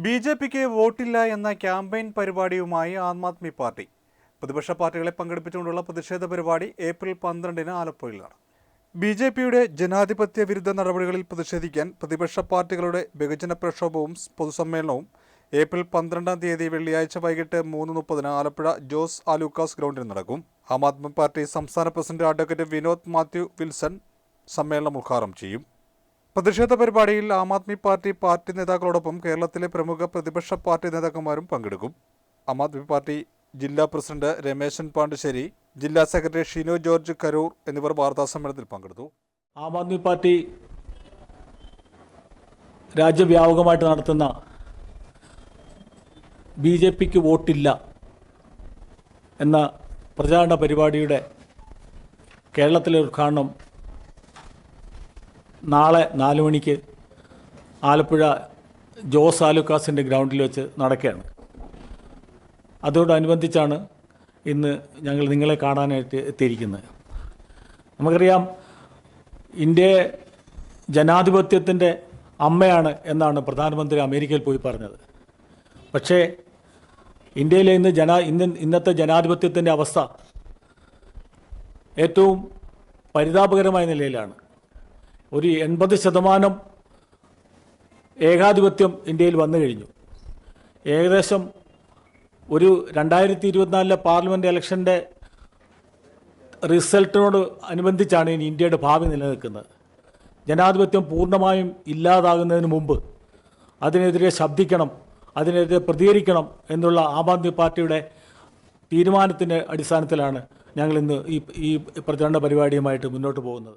ബി.ജെ.പിക്ക് വോട്ടില്ല എന്ന campaign പരിപാടിയുമായി Aam Aadmi party. പ്രതിപക്ഷ പാർട്ടികളെ പങ്കെടുപ്പിച്ചുകൊണ്ടുള്ള പ്രതിഷേധ പരിപാടി ഏപ്രിൽ 12-ന് ആലപ്പുഴയിലാണ്. ബി.ജെ.പിയുടെ ജനാധിപത്യ വിരുദ്ധ നടപടികളിൽ പ്രതിഷേധിക്കാൻ പ്രതിപക്ഷ പാർട്ടികളുടെ ബഹുജന പ്രക്ഷോഭവും പൊതുസമ്മേളനവും ഏപ്രിൽ 12-ാം തീയതി വെള്ളിയാഴ്ച വൈകിട്ട് 3:30-ന് ആലപ്പുഴ ജോസ് ആലൂക്കാസ് ഗ്രൗണ്ടിൽ നടക്കും. ആം ആദ്മി പാർട്ടി സംസ്ഥാന president advocate Vinod Mathew Wilson സമ്മേളനം ഉദ്ഘാടനം ചെയ്യും. പ്രതിഷേധ പരിപാടിയിൽ ആം ആദ്മി പാർട്ടി നേതാക്കളോടൊപ്പം കേരളത്തിലെ പ്രമുഖ പ്രതിപക്ഷ പാർട്ടി നേതാക്കന്മാരും പങ്കെടുക്കും. ആം ആദ്മി പാർട്ടി ജില്ലാ പ്രസിഡന്റ് രമേശൻ പാണ്ഡിശ്ശേരി, ജില്ലാ സെക്രട്ടറി ഷിനോ ജോർജ് കരൂർ എന്നിവർ വാർത്താസമ്മേളനത്തിൽ പങ്കെടുത്തു. ആം ആദ്മി പാർട്ടി രാജ്യവ്യാപകമായിട്ട് നടത്തുന്ന ബി.ജെ.പിക്ക് വോട്ടില്ല എന്ന പ്രചാരണ പരിപാടിയുടെ കേരളത്തിലെ ഉദ്ഘാടനം നാളെ 4 മണിക്ക് ആലപ്പുഴ ജോസ് ആലൂക്കാസിൻ്റെ ഗ്രൗണ്ടിൽ വെച്ച് നടക്കുകയാണ്. അതോടനുബന്ധിച്ചാണ് ഇന്ന് ഞങ്ങൾ നിങ്ങളെ കാണാനായിട്ട് എത്തിയിരിക്കുന്നത്. നമുക്കറിയാം, ഇന്ത്യ ജനാധിപത്യത്തിൻ്റെ അമ്മയാണ് എന്നാണ് പ്രധാനമന്ത്രി അമേരിക്കയിൽ പോയി പറഞ്ഞത്. പക്ഷേ ഇന്ത്യയിലെ ഇന്നത്തെ ജനാധിപത്യത്തിൻ്റെ അവസ്ഥ ഏറ്റവും പരിതാപകരമായ നിലയിലാണ്. ഒരു 80% ഏകാധിപത്യം ഇന്ത്യയിൽ വന്നു കഴിഞ്ഞു. ഏകദേശം ഒരു 2024 പാർലമെൻറ്റ് ഇലക്ഷൻ്റെ റിസൾട്ടിനോട് അനുബന്ധിച്ചാണ് ഇനി ഇന്ത്യയുടെ ഭാവി നിലനിൽക്കുന്നത്. ജനാധിപത്യം പൂർണ്ണമായും ഇല്ലാതാകുന്നതിന് മുമ്പ് അതിനെതിരെ ശബ്ദിക്കണം, അതിനെതിരെ പ്രതികരിക്കണം എന്നുള്ള ആം ആദ്മി പാർട്ടിയുടെ തീരുമാനത്തിൻ്റെ അടിസ്ഥാനത്തിലാണ് ഞങ്ങളിന്ന് ഈ പ്രചരണ പരിപാടിയുമായിട്ട് മുന്നോട്ട് പോകുന്നത്.